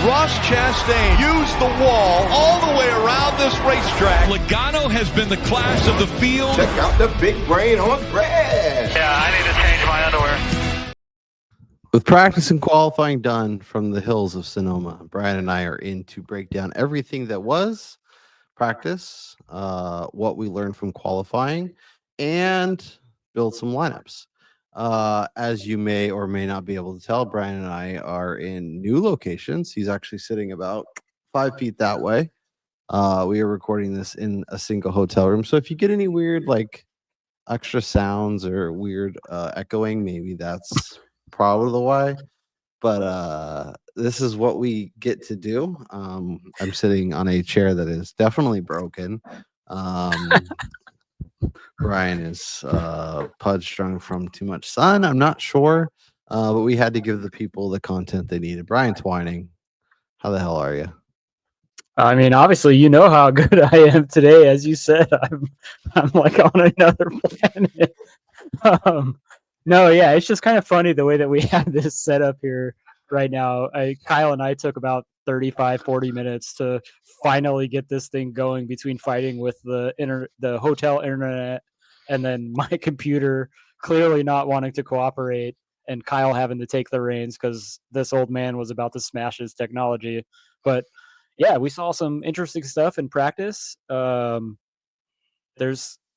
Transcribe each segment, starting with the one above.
Ross Chastain used the wall all the way around this racetrack. Logano has been the class of the field. Check out the big brain on Brad. Yeah, I need to change my underwear. With practice and qualifying done from the hills of Sonoma, Brian and I are in to break down everything that was practice, what we learned from qualifying, and build some lineups. As you may or may not be able to tell, Brian and I are in new locations. He's actually sitting about 5 feet that way. We are recording this in a single hotel room. So if you get any weird, like extra sounds or weird echoing, maybe that's probably the why. But this is what we get to do. I'm sitting on a chair that is definitely broken. Brian is pudge strung from too much sun. I'm not sure, but we had to give the people the content they needed. Brian Twining, how the hell are you? I mean, obviously, you know how good I am today. As you said, I'm like on another planet. No, yeah, it's just kind of funny the way that we have this set up here right now. Kyle and I took about 35-40 minutes to finally get this thing going between fighting with the hotel internet and then my computer clearly not wanting to cooperate and Kyle having to take the reins because this old man was about to smash his technology. But yeah, we saw some interesting stuff in practice. There's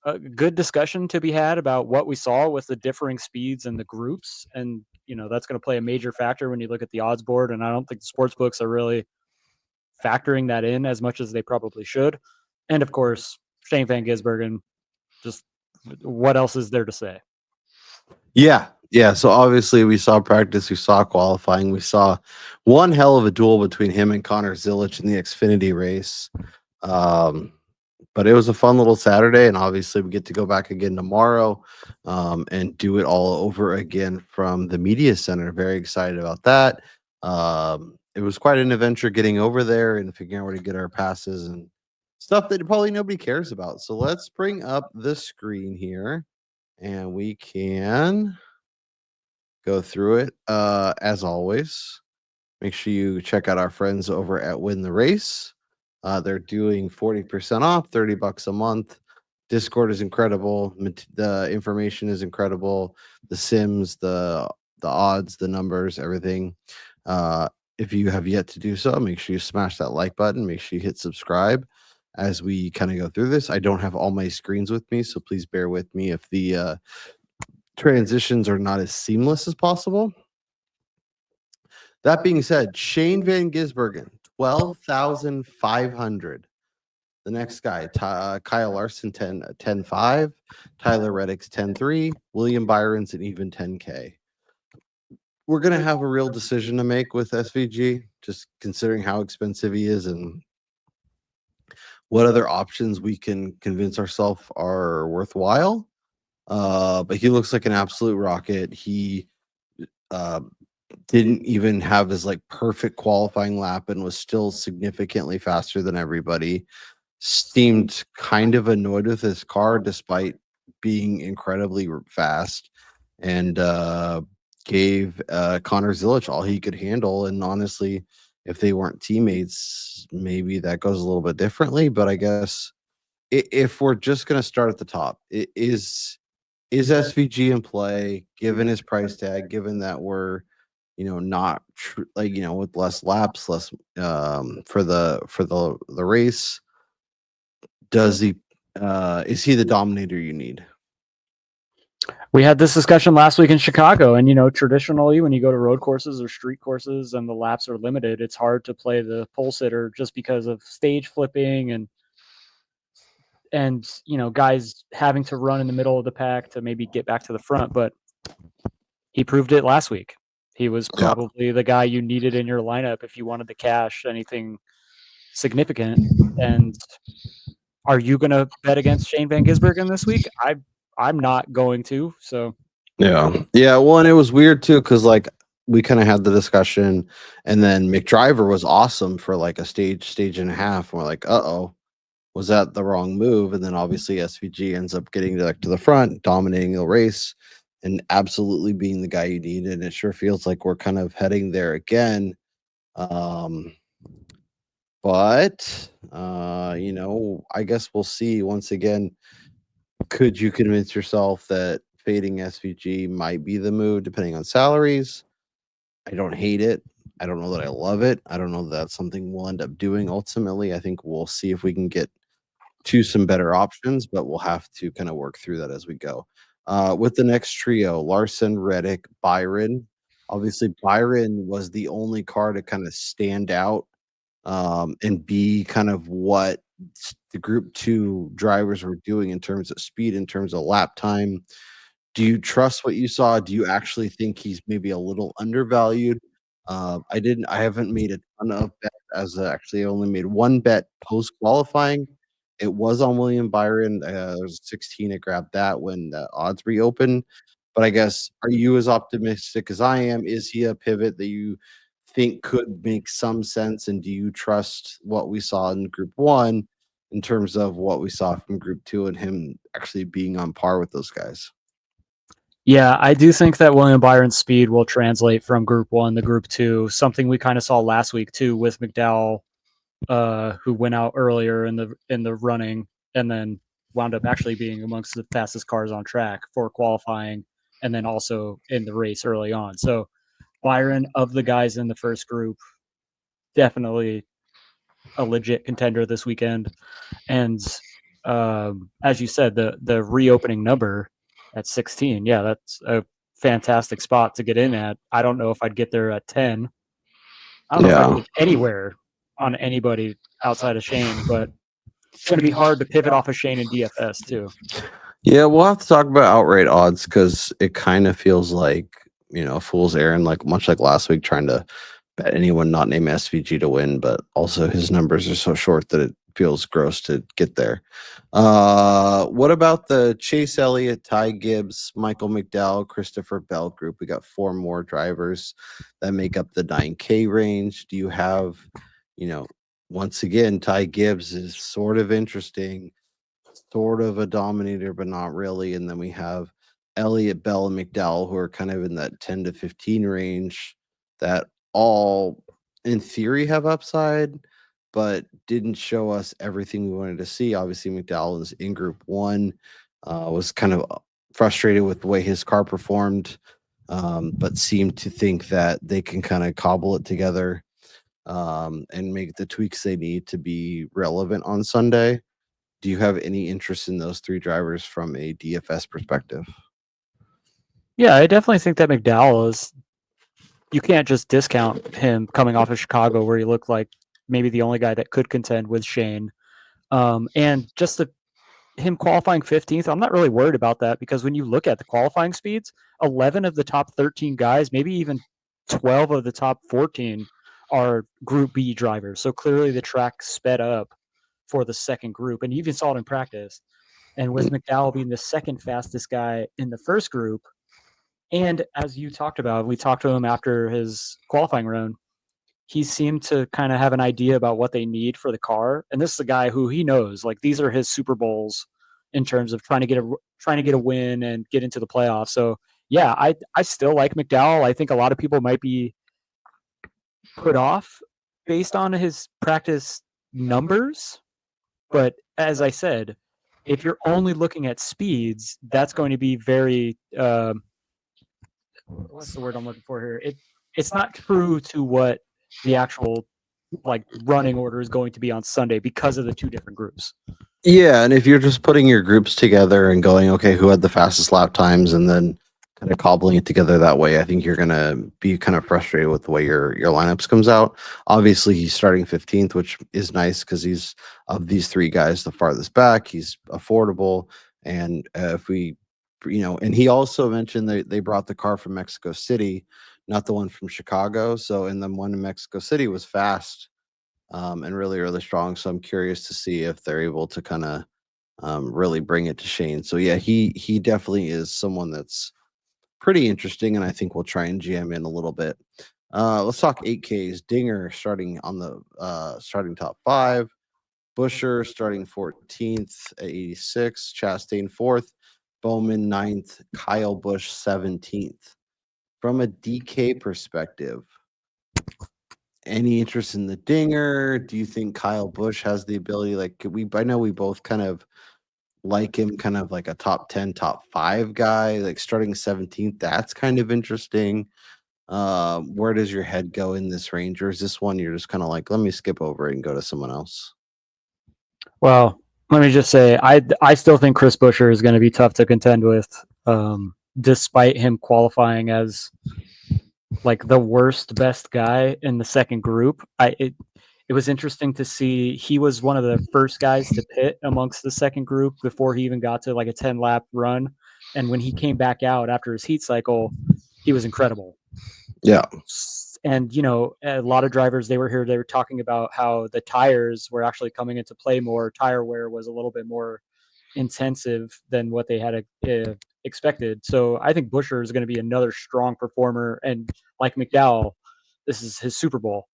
a good discussion to be had about what we saw with the differing speeds and the groups. And, that's going to play a major factor when you look at the odds board. And I don't think the sports books are really factoring that in as much as they probably should. And of course, Shane Van Gisbergen, just what else is there to say? Yeah. So obviously we saw practice, we saw qualifying, we saw one hell of a duel between him and Connor Zilic in the Xfinity race. But it was a fun little Saturday, and obviously we get to go back again tomorrow and do it all over again from the media center. Very excited about that. It was quite an adventure getting over there and figuring out where to get our passes and stuff that probably nobody cares about. So let's bring up the screen here, and we can go through it. As always, make sure you check out our friends over at Win the Race. They're doing 40% off, $30 a month. Discord is incredible. The information is incredible. The sims, the odds, the numbers, everything. If you have yet to do so, make sure you smash that like button. Make sure you hit subscribe as we kind of go through this. I don't have all my screens with me, so please bear with me if the transitions are not as seamless as possible. That being said, Shane Van Gisbergen, 12,500. The next guy, Kyle Larson, 10.5. Tyler Reddick's 10.3. William Byron's an even 10K. We're going to have a real decision to make with SVG, just considering how expensive he is and what other options we can convince ourselves are worthwhile. But he looks like an absolute rocket. He didn't even have his perfect qualifying lap and was still significantly faster than everybody. Seemed kind of annoyed with his car despite being incredibly fast, and gave Connor Zilic all he could handle. And honestly, if they weren't teammates, maybe that goes a little bit differently. But I guess if we're just going to start at the top, is SVG in play given his price tag, given that we're not with less laps, less for the race? Does he is he the dominator you need? We had this discussion last week in Chicago, and traditionally when you go to road courses or street courses and the laps are limited, it's hard to play the pole sitter just because of stage flipping and guys having to run in the middle of the pack to maybe get back to the front. But he proved it last week. He was probably the guy you needed in your lineup if you wanted to cash anything significant. And are you going to bet against Shane Van Gisbergen this week? I'm not going to. So yeah. Well, and it was weird too because we kind of had the discussion, and then McDriver was awesome for a stage and a half. And we're like, was that the wrong move? And then obviously SVG ends up getting to the front, dominating the race, and absolutely being the guy you need. And it sure feels like we're kind of heading there again. Um, but I guess we'll see. Once again, could you convince yourself that fading SVG might be the move depending on salaries? I don't hate it. I don't know that I love it. I don't know that that's something we'll end up doing ultimately. I think we'll see if we can get to some better options, but we'll have to kind of work through that as we go. With the next trio, Larson, Reddick, Byron. Obviously, Byron was the only car to kind of stand out and be kind of what the group two drivers were doing in terms of speed, in terms of lap time. Do you trust what you saw? Do you actually think he's maybe a little undervalued? I haven't made a ton of bets as actually only made one bet post qualifying. It was on William Byron. There was 16. I grabbed that when the odds reopened. But I guess, are you as optimistic as I am? Is he a pivot that you think could make some sense? And do you trust what we saw in Group One in terms of what we saw from Group Two and him actually being on par with those guys? Yeah, I do think that William Byron's speed will translate from Group 1 to Group 2, something we kind of saw last week too with McDowell, who went out earlier in the running and then wound up actually being amongst the fastest cars on track for qualifying and then also in the race early on. So Byron, of the guys in the first group, definitely a legit contender this weekend. And as you said, the reopening number at 16, yeah, that's a fantastic spot to get in at. I don't know if I'd get there at 10. I don't know if I'd Yeah. get anywhere on anybody outside of Shane, but it's going to be hard to pivot off of Shane and DFS too. Yeah, we'll have to talk about outright odds because it kind of feels like, a fool's errand, like much like last week, trying to bet anyone not named SVG to win, but also his numbers are so short that it feels gross to get there. What about the Chase Elliott, Ty Gibbs, Michael McDowell, Christopher Bell group? We got 4 more drivers that make up the 9K range. Do you have, once again, Ty Gibbs is sort of interesting, sort of a dominator, but not really. And then we have Elliott, Bell, and McDowell, who are kind of in that 10 to 15 range that all, in theory, have upside, but didn't show us everything we wanted to see. Obviously, McDowell is in Group 1, was kind of frustrated with the way his car performed, but seemed to think that they can kind of cobble it together and make the tweaks they need to be relevant on Sunday. Do you have any interest in those 3 drivers from a DFS perspective? Yeah, I definitely think that McDowell is. You can't just discount him coming off of Chicago, where he looked like maybe the only guy that could contend with Shane. And just him qualifying 15th, I'm not really worried about that because when you look at the qualifying speeds, 11 of the top 13 guys, maybe even 12 of the top 14 are Group B drivers. So clearly the track sped up for the second group, and you even saw it in practice. And with McDowell being the second fastest guy in the first group, and as you talked about, we talked to him after his qualifying run. He seemed to kind of have an idea about what they need for the car, and this is a guy who he knows like these are his Super Bowls in terms of trying to get a win and get into the playoffs. So yeah, I still like McDowell. I think a lot of people might be put off based on his practice numbers, but as I said, if you're only looking at speeds, that's going to be very what's the word I'm looking for here? It's not true to what the actual like running order is going to be on Sunday because of the 2 different groups. Yeah, and if you're just putting your groups together and going, okay, who had the fastest lap times, and then kind of cobbling it together that way, I think you're gonna be kind of frustrated with the way your lineups comes out. Obviously, he's starting 15th, which is nice because he's of these 3 guys the farthest back. He's affordable, and if we, and he also mentioned they brought the car from Mexico City, not the one from Chicago. So, and the one in Mexico City was fast and really, really strong. So I'm curious to see if they're able to kind of really bring it to Shane. So yeah, he definitely is someone that's pretty interesting, and I think we'll try and jam in a little bit. Let's talk 8Ks. Dinger starting on the starting top 5. Busher starting 14th at 86. Chastain 4th. Bowman 9th. Kyle Busch 17th. From a DK perspective, any interest in the Dinger? Do you think Kyle Busch has the ability? Like, I know we both kind of like him, kind of like a top 10, top 5 guy, like starting 17th. That's kind of interesting. Where does your head go in this range, or is this one you're just kind of like, let me skip over it and go to someone else? Well, let me just say, I still think Chris Buescher is going to be tough to contend with, despite him qualifying as like the worst best guy in the second group. It was interesting to see he was one of the first guys to pit amongst the second group before he even got to like a 10-lap run. And when he came back out after his heat cycle, he was incredible. Yeah. And, a lot of drivers, they were talking about how the tires were actually coming into play more. Tire wear was a little bit more intensive than what they had expected. So I think Buescher is going to be another strong performer. And like McDowell, this is his Super Bowl.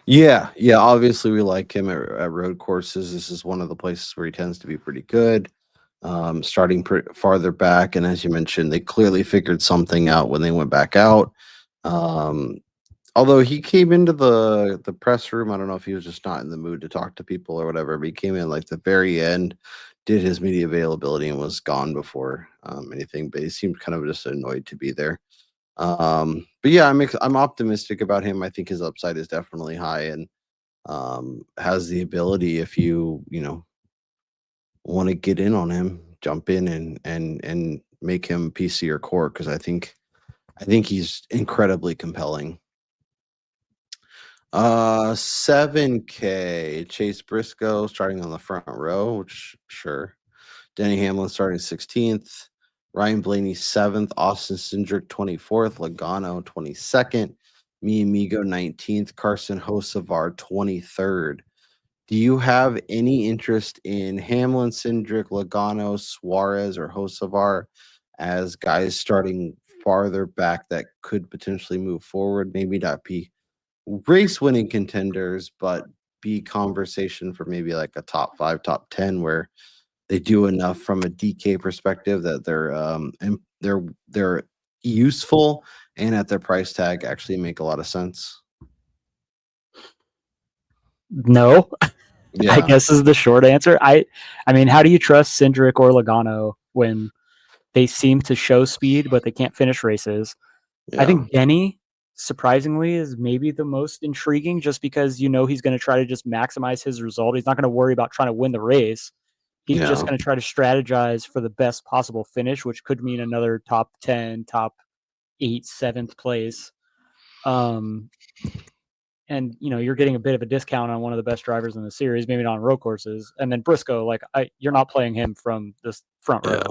Yeah. Obviously, we like him at road courses. This is one of the places where he tends to be pretty good. Starting farther back, and as you mentioned, they clearly figured something out when they went back out. Although he came into the press room, I don't know if he was just not in the mood to talk to people or whatever, but he came in like the very end, did his media availability, and was gone before anything. But he seemed kind of just annoyed to be there. But yeah, I'm optimistic about him. I think his upside is definitely high, and has the ability, if you want to get in on him, jump in and make him piece of your core, because I think he's incredibly compelling. 7K, Chase Briscoe starting on the front row, which sure. Denny Hamlin starting 16th, Ryan Blaney 7th, Austin Cindric 24th, Logano 22nd, Me Amigo 19th, Carson Hocevar 23rd. Do you have any interest in Hamlin, Cindric, Logano, Suarez, or Hocevar as guys starting farther back that could potentially move forward? Maybe not be race winning contenders, but be conversation for maybe like a top 5, top 10, where they do enough from a DK perspective that they're useful, and at their price tag actually make a lot of sense. No, Yeah. I guess is the short answer. I mean, how do you trust Cindric or Logano when they seem to show speed, but they can't finish races? I think Denny, surprisingly, is maybe the most intriguing, just because he's going to try to just maximize his result. He's not going to worry about trying to win the race. He's just going to try to strategize for the best possible finish, which could mean another top 10, top 8, 7th place. And you're getting a bit of a discount on one of the best drivers in the series, maybe not on road courses. And then Briscoe, you're not playing him from this front row.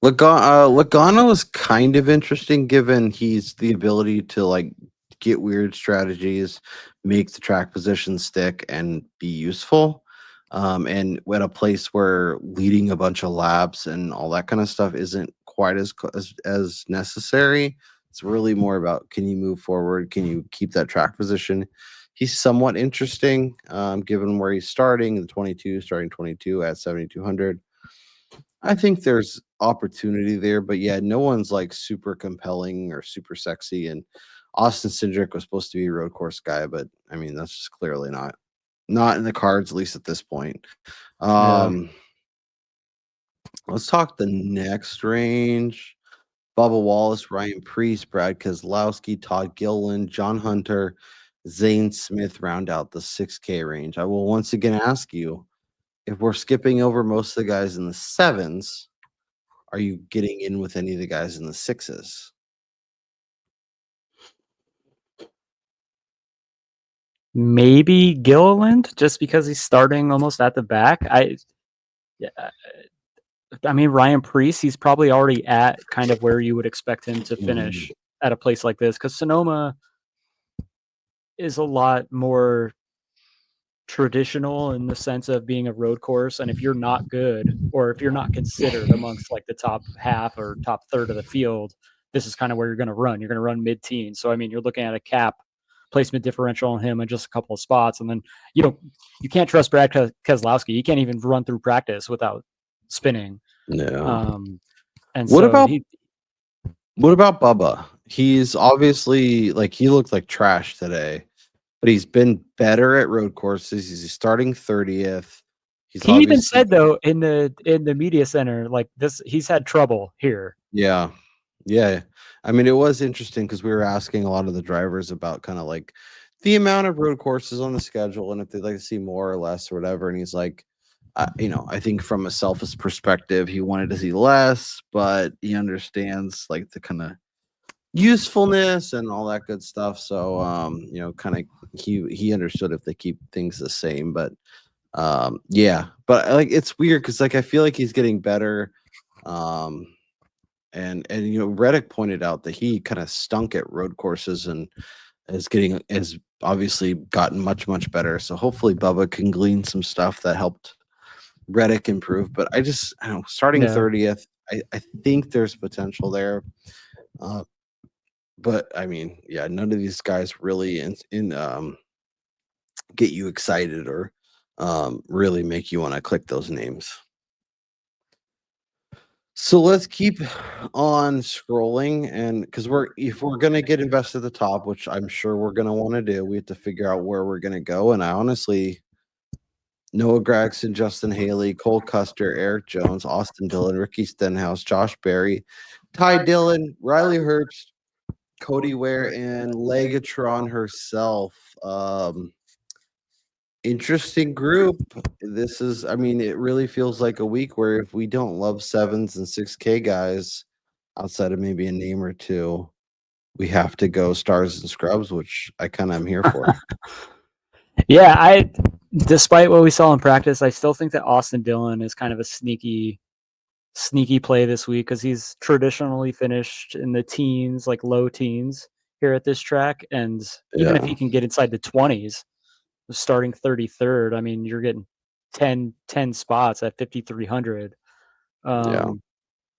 Logano is kind of interesting, given he's the ability to get weird strategies, make the track position stick, and be useful. And at a place where leading a bunch of laps and all that kind of stuff isn't quite as necessary. It's really more about, can you move forward? Can you keep that track position? He's somewhat interesting, given where he's starting, starting 22 at 7,200. I think there's opportunity there, but yeah, no one's like super compelling or super sexy. And Austin Cindric was supposed to be a road course guy, but I mean, that's just clearly not in the cards, at least at this point. Let's talk the next range. Bubba Wallace, Ryan Preece, Brad Keselowski, Todd Gilliland, John Hunter, Zane Smith round out the 6K range. I will once again ask you, if we're skipping over most of the guys in the 7s, are you getting in with any of the guys in the 6s? Maybe Gilliland, just because he's starting almost at the back. I mean, Ryan Preece, he's probably already at kind of where you would expect him to finish at a place like this, because Sonoma is a lot more traditional in the sense of being a road course. And if you're not good, or if you're not considered amongst like the top half or top third of the field, this is kind of where you're going to run. You're going to run mid-teen. So, I mean, you're looking at a cap placement differential on him in just a couple of spots. And then, you can't trust Brad Keselowski. You can't even run through practice without spinning. No. And what about Bubba? He's obviously like he looked like trash today, but he's been better at road courses. He's starting 30th. He's He even obviously said though in the media center, like this, he's had trouble here. yeah. Yeah. I mean, it was interesting because we were asking a lot of the drivers about kind of like the amount of road courses on the schedule and if they'd like to see more or less or whatever. And he's like, I think from a selfish perspective, he wanted to see less, but he understands like the kind of usefulness and all that good stuff. So, kind of he understood if they keep things the same, but yeah, but like it's weird because like I feel like he's getting better. Um, and Reddick pointed out that he kind of stunk at road courses and has obviously gotten much better. So hopefully Bubba can glean some stuff that helped Reddick improve. But I don't know, starting Yeah. 30th, I think there's potential there. But I mean, yeah, none of these guys really get you excited or really make you want to click those names. So let's keep on scrolling, and because if we're gonna get invested at the top, which I'm sure we're gonna want to do, we have to figure out where we're gonna go. And I honestly, Noah Gragson, Justin Haley, Cole Custer, Eric Jones, Austin Dillon, Ricky Stenhouse, Josh Berry, Ty Dillon, Riley Herbst, Cody Ware, and Legatron herself. Interesting group. I mean, it really feels like a week where if we don't love 7s and 6K guys, outside of maybe a name or two, we have to go stars and scrubs, which I kind of am here for. Yeah, despite what we saw in practice, I still think that Austin Dillon is kind of a sneaky play this week because he's traditionally finished in the teens, like low teens here at this track. And even if Yeah. he can get inside the 20s, starting 33rd, I mean, you're getting 10 spots at 5,300. Yeah.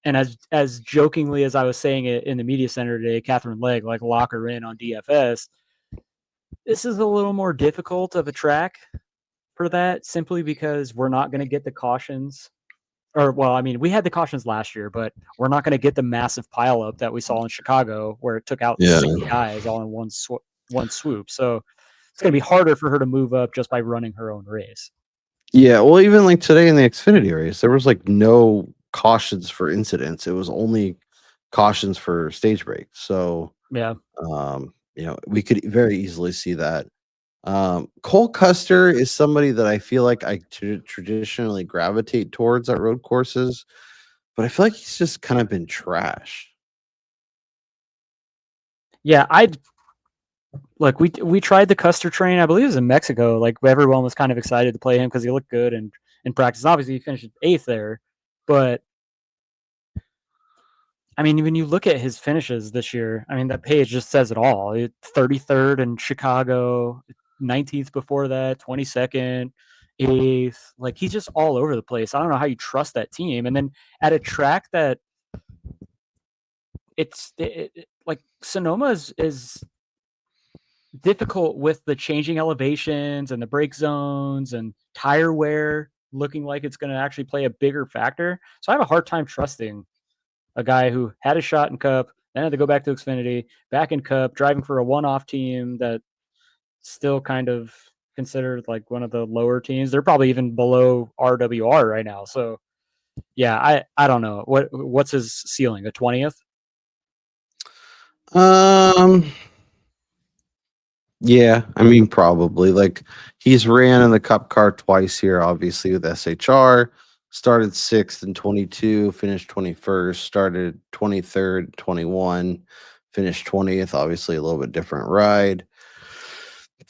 And as jokingly as I was saying it in the media center today, Catherine Legg, like lock her in on DFS. This is a little more difficult of a track for that simply because we're not going to get the cautions. Or, well, I mean, we had the cautions last year, but we're not going to get the massive pileup that we saw in Chicago where it took out Yeah. 6 guys all in one swoop. So it's going to be harder for her to move up just by running her own race. Yeah. Well, even like today in the Xfinity race, there was like no cautions for incidents. It was only cautions for stage breaks. So, Yeah. we could very easily see that. Cole Custer is somebody that I feel like I traditionally gravitate towards at road courses, but I feel like he's just kind of been trash. Yeah. We tried the Custer train, I believe it was in Mexico. Like everyone was kind of excited to play him because he looked good and in practice. Obviously, he finished 8th there, but I mean, when you look at his finishes this year, I mean, that page just says it all. 33rd in Chicago, 19th before that, 22nd, 8th. Like he's just all over the place. I don't know how you trust that team. And then at a track that like Sonoma is difficult with the changing elevations and the brake zones and tire wear looking like it's going to actually play a bigger factor. So I have a hard time trusting a guy who had a shot in Cup, then had to go back to Xfinity, back in Cup, driving for a one-off team that still kind of considered like one of the lower teams. They're probably even below RWR right now. So yeah, I don't know. What's his ceiling? A 20th? Yeah, I mean, probably. Like, he's ran in the Cup car twice here, obviously, with SHR. Started 6th in 22, finished 21st, started 23rd, 21, finished 20th. Obviously, a little bit different ride.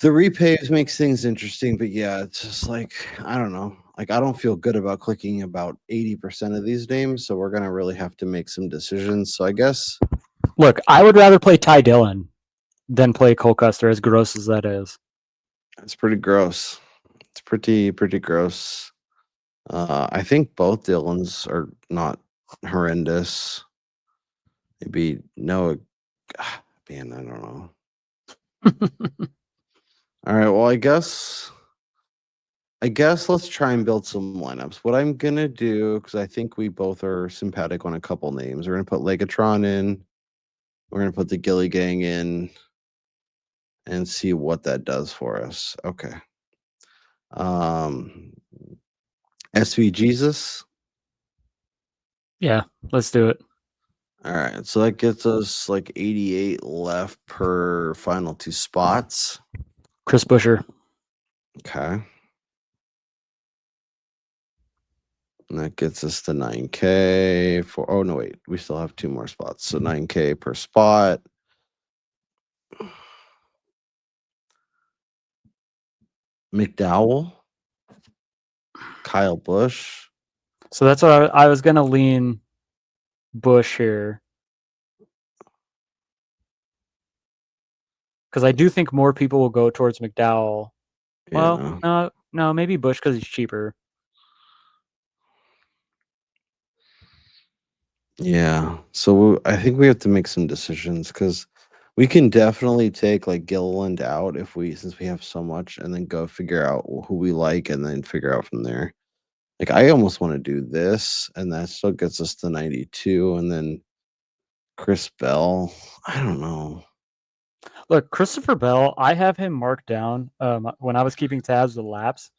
The repaves makes things interesting, but yeah, it's just like, I don't know. Like, I don't feel good about clicking about 80% of these names, so we're going to really have to make some decisions. So I guess Look, I would rather play Ty Dillon than play Cole Custer, as gross as that is. it's pretty gross. It's pretty gross. I think both Dylans are not horrendous. Maybe Noah. Man, I don't know. All right. Well, I guess let's try and build some lineups. What I'm gonna do, because I think we both are sympathetic on a couple names. We're gonna put Legatron in. We're going to put the Gilly Gang in and see what that does for us. Okay. SV Jesus. Yeah, let's do it. All right. So that gets us like 88 left per final 2 spots. Chris Buescher. Okay. And that gets us to 9K for, oh no, wait, we still have 2 more spots. So 9K per spot. McDowell, Kyle Busch. So that's what I was going to lean Busch here. Because I do think more people will go towards McDowell. Yeah. Well, no, maybe Busch because he's cheaper. Yeah. So I think we have to make some decisions because we can definitely take like Gilliland out since we have so much, and then go figure out who we like and then figure out from there. Like I almost want to do this, and that still gets us to 92, and then Chris Bell. I don't know. Look, Christopher Bell, I have him marked down. When I was keeping tabs of laps,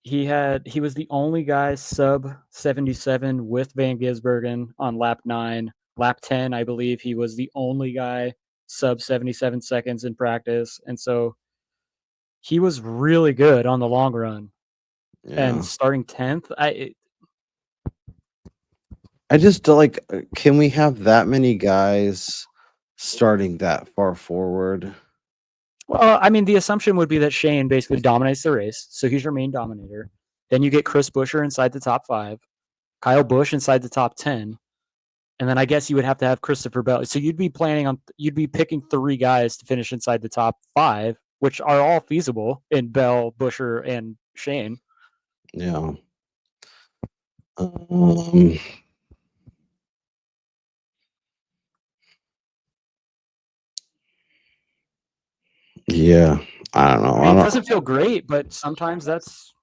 he was the only guy sub 77 with Van Gisbergen on lap 9. Lap 10, I believe he was the only guy sub 77 seconds in practice, and so he was really good on the long run. Yeah. And starting 10th, I just like, can we have that many guys starting that far forward? well, I mean, the assumption would be that Shane basically dominates the race, so he's your main dominator. Then you get Chris Buescher inside the top 5, Kyle Busch inside the top 10, and then I guess you would have to have Christopher Bell. So you'd be picking 3 guys to finish inside the top 5, which are all feasible in Bell, Buescher, and Shane. Yeah. Yeah, I don't know. I mean, it doesn't feel great, but sometimes that's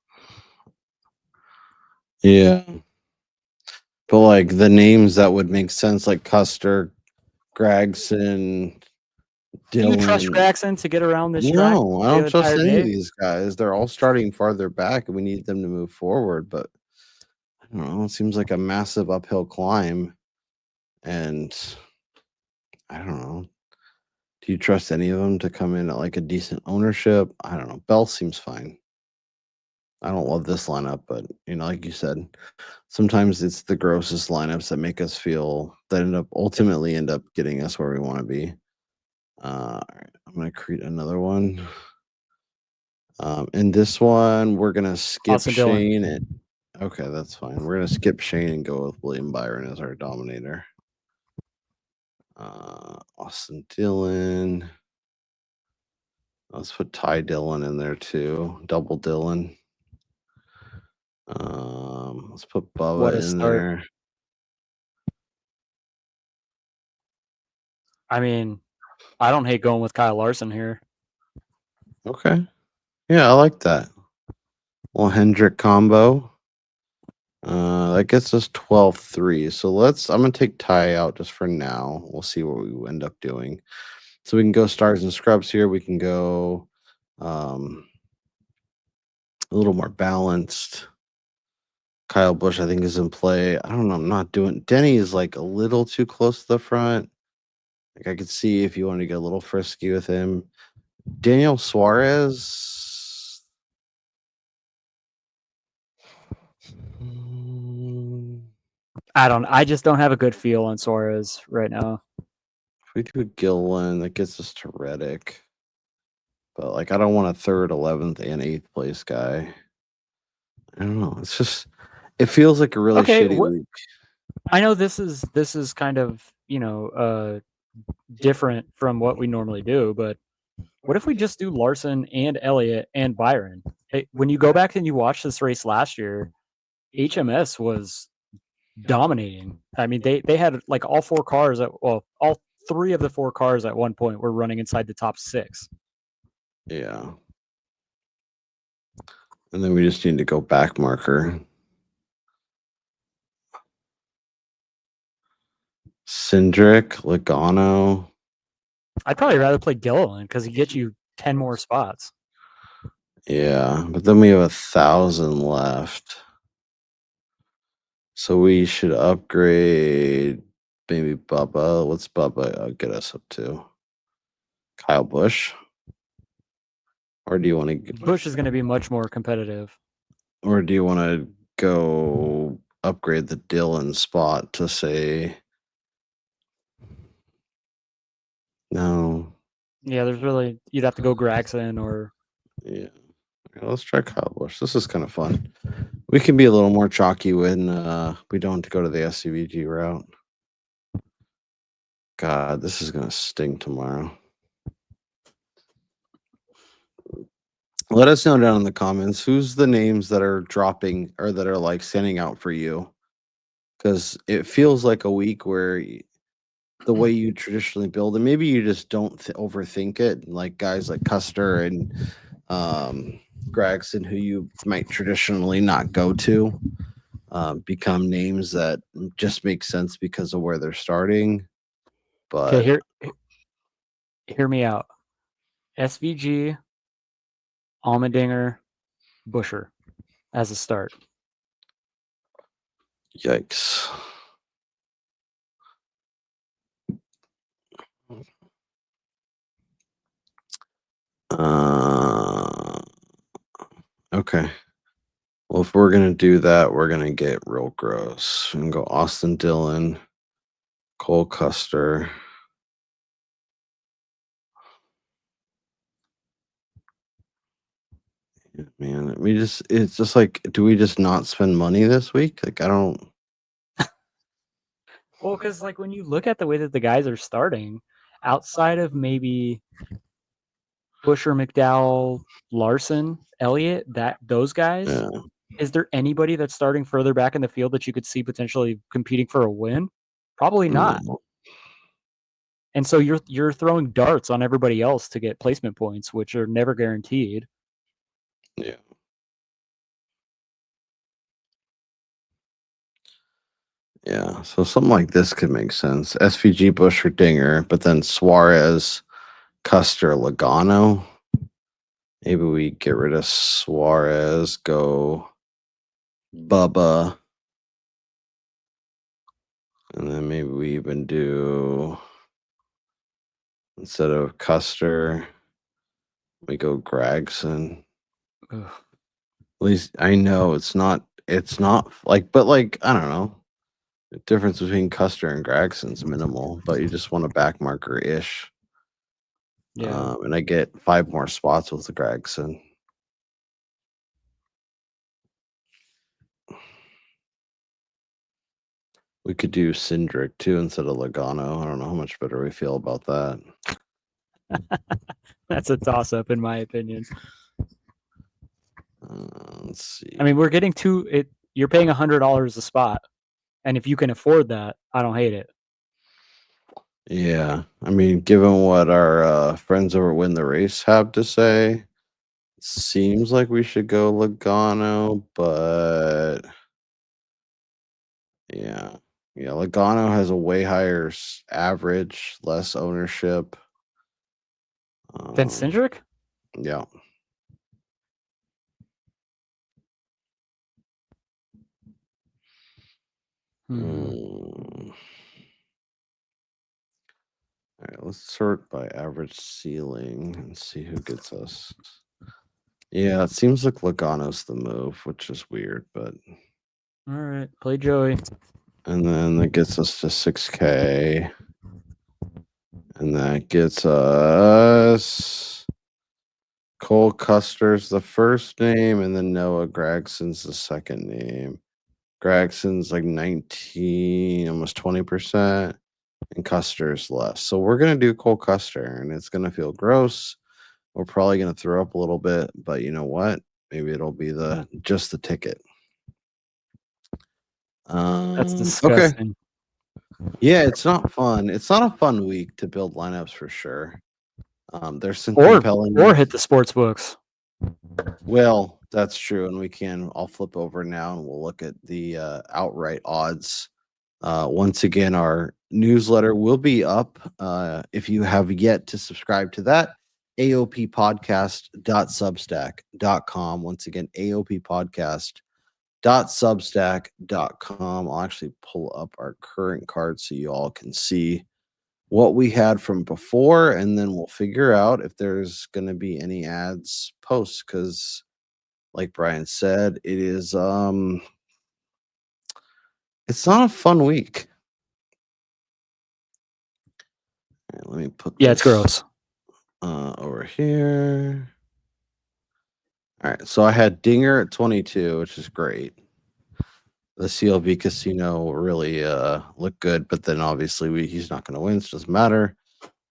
yeah. But like the names that would make sense, like Custer, Gregson, do you trust Dylan. Gregson to get around this track? No, I don't the trust entire any of day? these guys. They're all starting farther back, and we need them to move forward. But I don't know. It seems like a massive uphill climb, and I don't know. Do you trust any of them to come in at like a decent ownership? I don't know. Bell seems fine. I don't love this lineup, but like you said, sometimes it's the grossest lineups that make us feel that ultimately end up getting us where we want to be. All right, I'm gonna create another one. In this one, we're gonna skip Austin Dillon. Shane. Okay, that's fine. We're gonna skip Shane and go with William Byron as our dominator. Austin Dillon. Let's put Ty Dillon in there too. Double Dillon. Let's put What a Bubba in start. there. I mean, I don't hate going with Kyle Larson here. Okay. Yeah, I like that. Well, Hendrick combo. That gets us 12-3. So I'm gonna take Ty out just for now. We'll see what we end up doing. So we can go stars and scrubs here. We can go a little more balanced. Kyle Busch, I think, is in play. I don't know. I'm not doing. Denny is like a little too close to the front. Like I could see if you want to get a little frisky with him. Daniel Suarez. I just don't have a good feel on Suarez right now. If we do a Gillen, that gets us to Reddick. But like I don't want a 3rd, 11th, and 8th place guy. I don't know. It's just it feels like a really shitty week. I know this is kind of, different from what we normally do, but what if we just do Larson and Elliott and Byron? Hey, when you go back and you watch this race last year, HMS was dominating. I mean, they had like all 4 cars all 3 of the 4 cars at one point were running inside the top 6. Yeah. And then we just need to go back marker. Cindric, Logano. I'd probably rather play Dillon because he gets you 10 more spots. Yeah, but then we have 1,000 left. So we should upgrade maybe Bubba. What's Bubba get us up to? Kyle Busch? Or do you want to Bush is going to be much more competitive. Or do you want to go upgrade the Dillon spot to say no? Yeah, there's really you'd have to go Gregson or Yeah. Okay, let's try Kyle Busch. This is kind of fun. We can be a little more chalky when we don't have to go to the SCVG route. God, this is gonna sting tomorrow. Let us know down in the comments who's the names that are dropping or that are like standing out for you. Because it feels like a week where the way you traditionally build, and maybe you just don't overthink it. Like guys like Custer and Gregson, who you might traditionally not go to, become names that just make sense because of where they're starting. But okay, hear me out. SVG, Almendinger, Busher as a start. yikes. Okay. Well, if we're gonna do that, we're gonna get real gross and go Austin Dillon, Cole Custer. Man, it's just like, do we just not spend money this week? Like, I don't. Well, because like when you look at the way that the guys are starting, outside of maybe Busher, McDowell, Larson, Elliott, those guys, Yeah. is there anybody that's starting further back in the field that you could see potentially competing for a win? Probably not. No. And so you're throwing darts on everybody else to get placement points, which are never guaranteed. Yeah. Yeah. So something like this could make sense. SVG, Bush, or Dinger, but then Suarez, Custer, Logano. Maybe we get rid of Suarez, go Bubba. And then maybe we even do, instead of Custer, we go Gregson. Ugh. At least I know it's not like, but like, I don't know. The difference between Custer and Gregson's minimal, but you just want a back marker ish. Yeah. And I get 5 more spots with the Gregson. We could do Cindric too instead of Logano. I don't know how much better we feel about that. That's a toss up in my opinion. Let's see. I mean, we're getting you're paying $100 a spot. And if you can afford that, I don't hate it. Yeah, I mean, given what our friends over Win the Race have to say, it seems like we should go Logano, but yeah, Logano has a way higher average, less ownership. Then Cindric? Yeah. All right, let's sort by average ceiling and see who gets us. Yeah, it seems like Logano's the move, which is weird, but All right, play Joey. and then that gets us to 6K. And that gets us Cole Custer's the first name, and then Noah Gregson's the second name. Gregson's like 19, almost 20%, and Custer's less. So we're gonna do Cole Custer, and it's gonna feel gross. We're probably gonna throw up a little bit, but you know what? Maybe it'll be just the ticket. That's Okay. disgusting. Yeah, it's not fun. It's not a fun week to build lineups for sure. There's some Or compelling hit the sports books. Well, that's true, and I'll flip over now and we'll look at the outright odds Once again, our newsletter will be up. If you have yet to subscribe to that, aoppodcast.substack.com. Once again, aoppodcast.substack.com. I'll actually pull up our current card so you all can see what we had from before, and then we'll figure out if there's going to be any ads posts, because like Brian said, it's not a fun week. All right, let me put Yeah, it's gross. Over here. All right, so I had Dinger at 22, which is great. The CLB Casino really looked good, but then obviously he's not going to win, so it doesn't matter.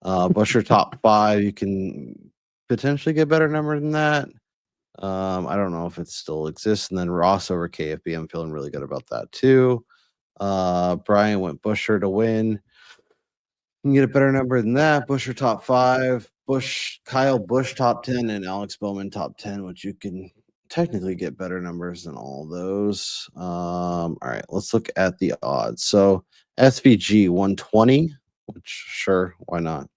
Busher top 5, you can potentially get better number than that. I don't know if it still exists. And then Ross over KFB, I'm feeling really good about that too. Brian went Busher to win. You can get a better number than that. Busher top 5, Kyle Busch top 10, and Alex Bowman top 10, which you can technically get better numbers than all those. All right, let's look at the odds. So SVG 120, which sure, why not?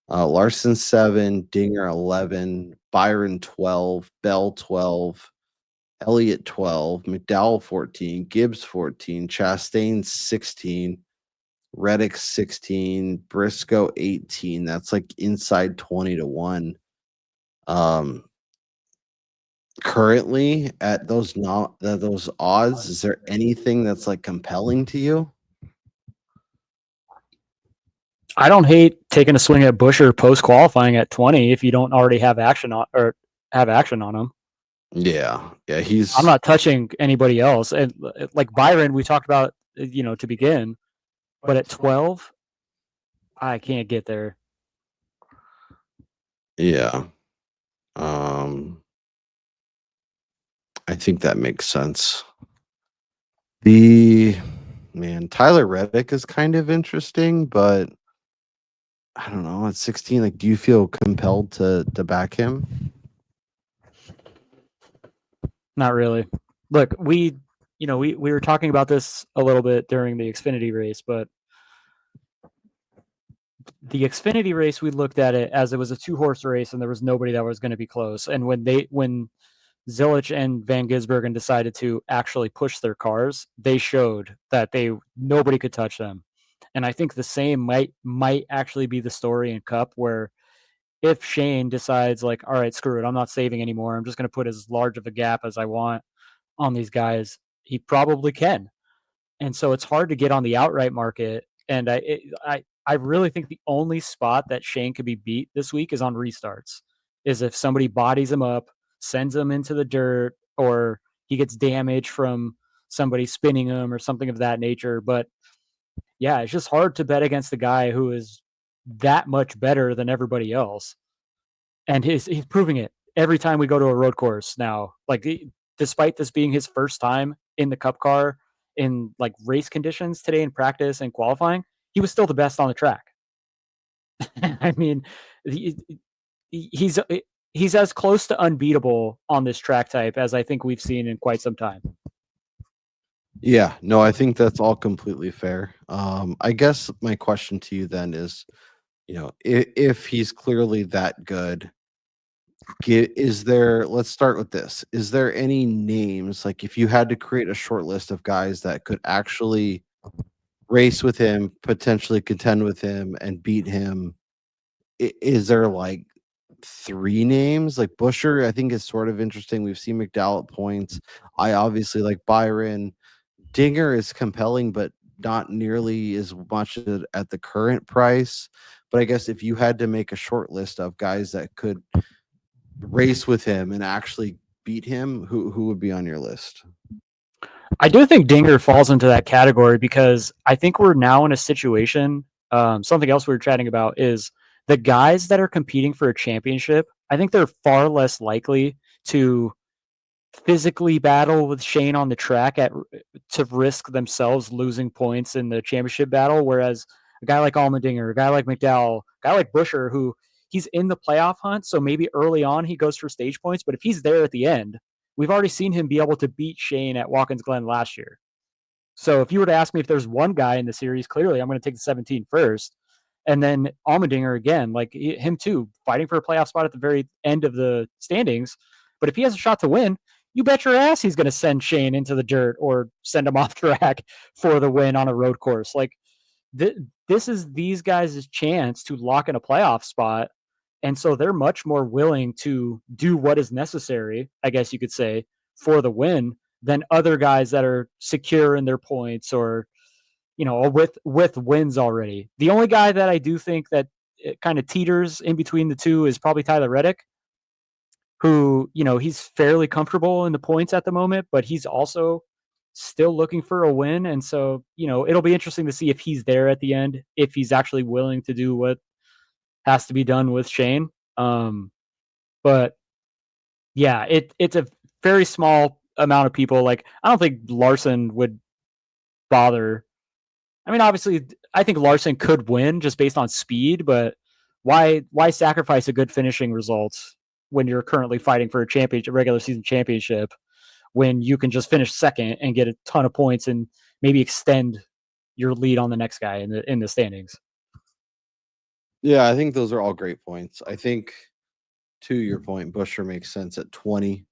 Larson 7, Dinger 11, Byron 12, Bell 12, Elliott 12, McDowell 14, Gibbs 14, Chastain 16, Reddick 16, Briscoe 18. That's like inside 20 to 1. Currently at those odds, is there anything that's like compelling to you? I don't hate taking a swing at Busher post qualifying at 20 if you don't already have action on him. Yeah, I'm not touching anybody else. And like Byron, we talked about, to begin, but at 12, I can't get there. Yeah. I think that makes sense. Tyler Reddick is kind of interesting, but I don't know. At 16, like, do you feel compelled to back him? Not really. Look, we were talking about this a little bit during the Xfinity race, but the Xfinity race, we looked at it as it was a 2-horse race and there was nobody that was going to be close. And when Zilich and Van Gisbergen decided to actually push their cars, they showed that nobody could touch them. And I think the same might actually be the story in Cup, where if Shane decides like, all right, screw it, I'm not saving anymore, I'm just going to put as large of a gap as I want on these guys, he probably can. And so it's hard to get on the outright market. And I really think the only spot that Shane could be beat this week is on restarts, is if somebody bodies him up, sends him into the dirt, or he gets damage from somebody spinning him or something of that nature. But yeah, it's just hard to bet against the guy who is that much better than everybody else. And he's proving it every time we go to a road course now. Like, despite this being his first time in the Cup car in like race conditions today in practice and qualifying, he was still the best on the track. I mean, he's as close to unbeatable on this track type as I think we've seen in quite some time. Yeah, no, I think that's all completely fair. I guess my question to you then is, if he's clearly that good, let's start with this. Is there any names, like if you had to create a short list of guys that could actually race with him, potentially contend with him and beat him, is there like 3 names? Like Busher, I think is sort of interesting. We've seen McDowell at points. I obviously like Byron. Dinger is compelling, but not nearly as much at the current price. But I guess if you had to make a short list of guys that could race with him and actually beat him, who would be on your list? I do think Dinger falls into that category because I think we're now in a situation. Something else we were chatting about is the guys that are competing for a championship. I think they're far less likely to physically battle with Shane on the track to risk themselves losing points in the championship battle. Whereas a guy like Allmendinger, a guy like McDowell, a guy like Busher, who he's in the playoff hunt, so maybe early on he goes for stage points, but if he's there at the end, we've already seen him be able to beat Shane at Watkins Glen last year. So if you were to ask me if there's one guy in the series, clearly I'm going to take the 17 first. And then Allmendinger again, like him too, fighting for a playoff spot at the very end of the standings. But if he has a shot to win, you bet your ass he's going to send Shane into the dirt or send him off track for the win on a road course. Like this is these guys' chance to lock in a playoff spot. And so they're much more willing to do what is necessary, I guess you could say, for the win than other guys that are secure in their points or, with wins already. The only guy that I do think that it kind of teeters in between the two is probably Tyler Reddick, who, he's fairly comfortable in the points at the moment, but he's also still looking for a win. And so, it'll be interesting to see if he's there at the end, if he's actually willing to do what has to be done with Shane. But yeah, it's a very small amount of people. Like, I don't think Larson would bother. I mean, obviously, I think Larson could win just based on speed, but why sacrifice a good finishing result when you're currently fighting for a regular season championship, when you can just finish second and get a ton of points and maybe extend your lead on the next guy in the standings? Yeah, I think those are all great points. I think, to your point, Busher makes sense at 20.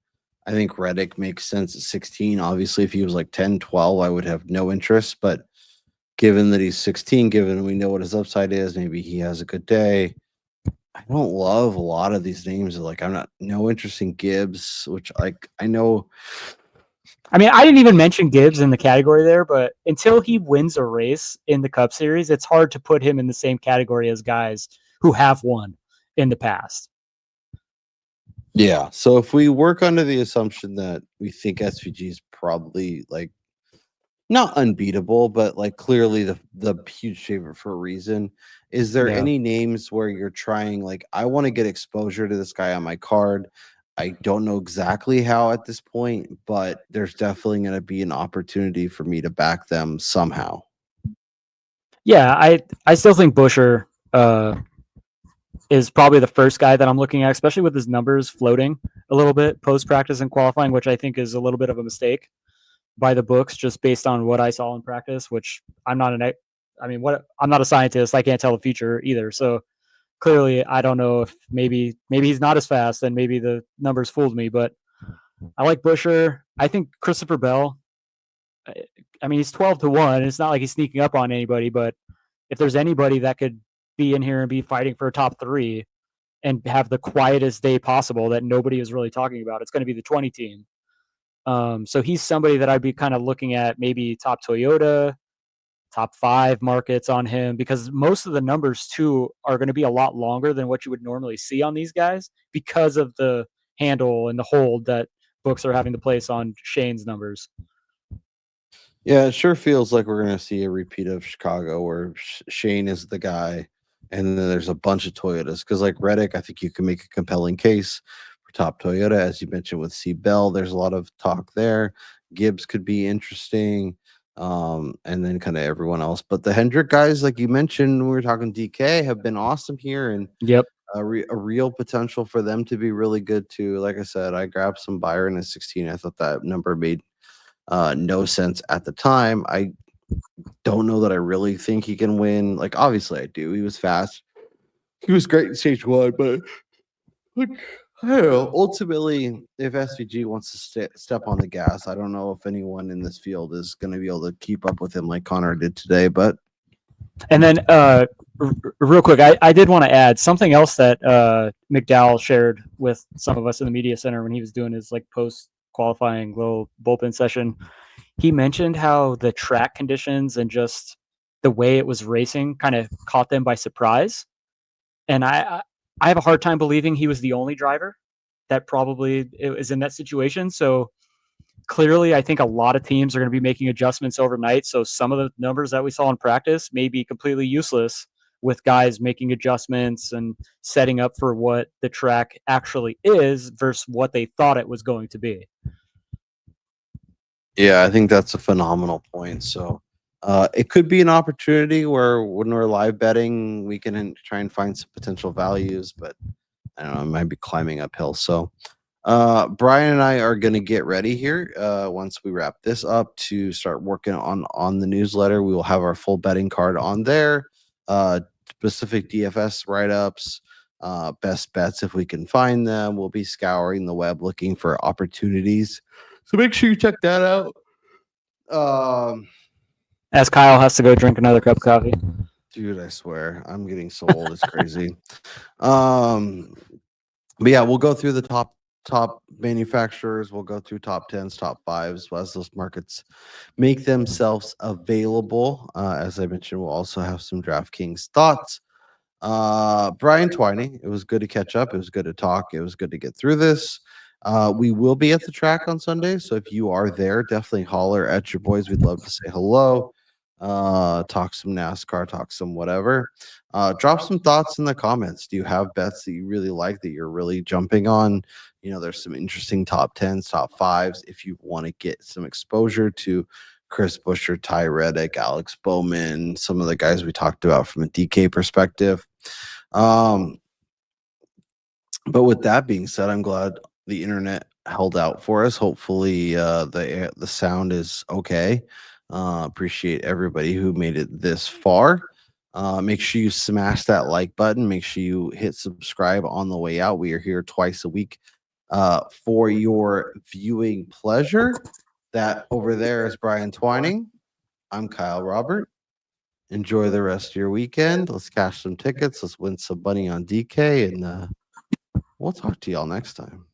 I think Reddick makes sense at 16. Obviously, if he was like 10, 12, I would have no interest. But given that he's 16, given we know what his upside is, maybe he has a good day. I don't love a lot of these names. Like, no interest in Gibbs, which I know. I mean, I didn't even mention Gibbs in the category there, but until he wins a race in the Cup Series, it's hard to put him in the same category as guys who have won in the past. Yeah. So if we work under the assumption that we think SVG is probably like not unbeatable, but like clearly the huge favorite for a reason, is there any names where you're trying, like, I want to get exposure to this guy on my card? I don't know exactly how at this point, but there's definitely going to be an opportunity for me to back them somehow. Yeah, I still think Busher is probably the first guy that I'm looking at, especially with his numbers floating a little bit post-practice and qualifying, which I think is a little bit of a mistake by the books, just based on what I saw in practice, which I'm not a scientist. I can't tell the future either. So clearly I don't know if maybe he's not as fast and maybe the numbers fooled me, but I like Busher. I think Christopher Bell, I mean, he's 12-1. It's not like he's sneaking up on anybody, but if there's anybody that could be in here and be fighting for a top 3 and have the quietest day possible that nobody is really talking about, it's going to be the 20 team. So he's somebody that I'd be kind of looking at, maybe top Toyota, top 5 markets on him, because most of the numbers too are going to be a lot longer than what you would normally see on these guys because of the handle and the hold that books are having to place on Shane's numbers. Yeah, it sure feels like we're going to see a repeat of Chicago where Shane is the guy and then there's a bunch of Toyotas, because like Reddick, I think you can make a compelling case for top Toyota, as you mentioned with C. Bell. There's a lot of talk there. Gibbs could be interesting, and then kind of everyone else. But the Hendrick guys, like you mentioned when we were talking DK, have been awesome here, and a real potential for them to be really good too. Like I said, I grabbed some Byron at 16. I thought that number made no sense at the time. I don't know that I really think he can win. Like, obviously I do. He was fast. He was great in stage 1, but like, I don't know. Ultimately, if SVG wants to step on the gas, I don't know if anyone in this field is going to be able to keep up with him like Connor did today. But and then real quick, I did want to add something else that McDowell shared with some of us in the media center when he was doing his like post qualifying little bullpen session. He mentioned how the track conditions and just the way it was racing kind of caught them by surprise. And I have a hard time believing he was the only driver that probably is in that situation. So clearly, I think a lot of teams are going to be making adjustments overnight. So some of the numbers that we saw in practice may be completely useless with guys making adjustments and setting up for what the track actually is versus what they thought it was going to be. yeah, I think that's a phenomenal point. So it could be an opportunity where when we're live betting, we can try and find some potential values, but I don't know, it might be climbing uphill. So Brian and I are going to get ready here once we wrap this up to start working on the newsletter. We will have our full betting card on there, specific DFS write-ups, best bets if we can find them. We'll be scouring the web looking for opportunities. So make sure you check that out. As Kyle has to go drink another cup of coffee. Dude, I swear, I'm getting so old. It's crazy. But yeah, we'll go through the top manufacturers. We'll go through top 10s, top 5s as those markets make themselves available. As I mentioned, we'll also have some DraftKings thoughts. Brian Twining, it was good to catch up. It was good to talk. It was good to get through this. We will be at the track on Sunday, so if you are there, definitely holler at your boys. We'd love to say hello. Talk some NASCAR, talk some whatever. Drop some thoughts in the comments. Do you have bets that you really like that you're really jumping on? There's some interesting top 10s, top 5s. If you want to get some exposure to Chris Buescher, Ty Reddick, Alex Bowman, some of the guys we talked about from a DK perspective. But with that being said, I'm glad the internet held out for us. Hopefully the sound is okay. Appreciate everybody who made it this far. Make sure you smash that like button. Make sure you hit subscribe on the way out. We are here twice a week for your viewing pleasure. That over there is Brian Twining. I'm Kyle Robert. Enjoy the rest of your weekend. Let's cash some tickets. Let's win some money on DK, and we'll talk to y'all next time.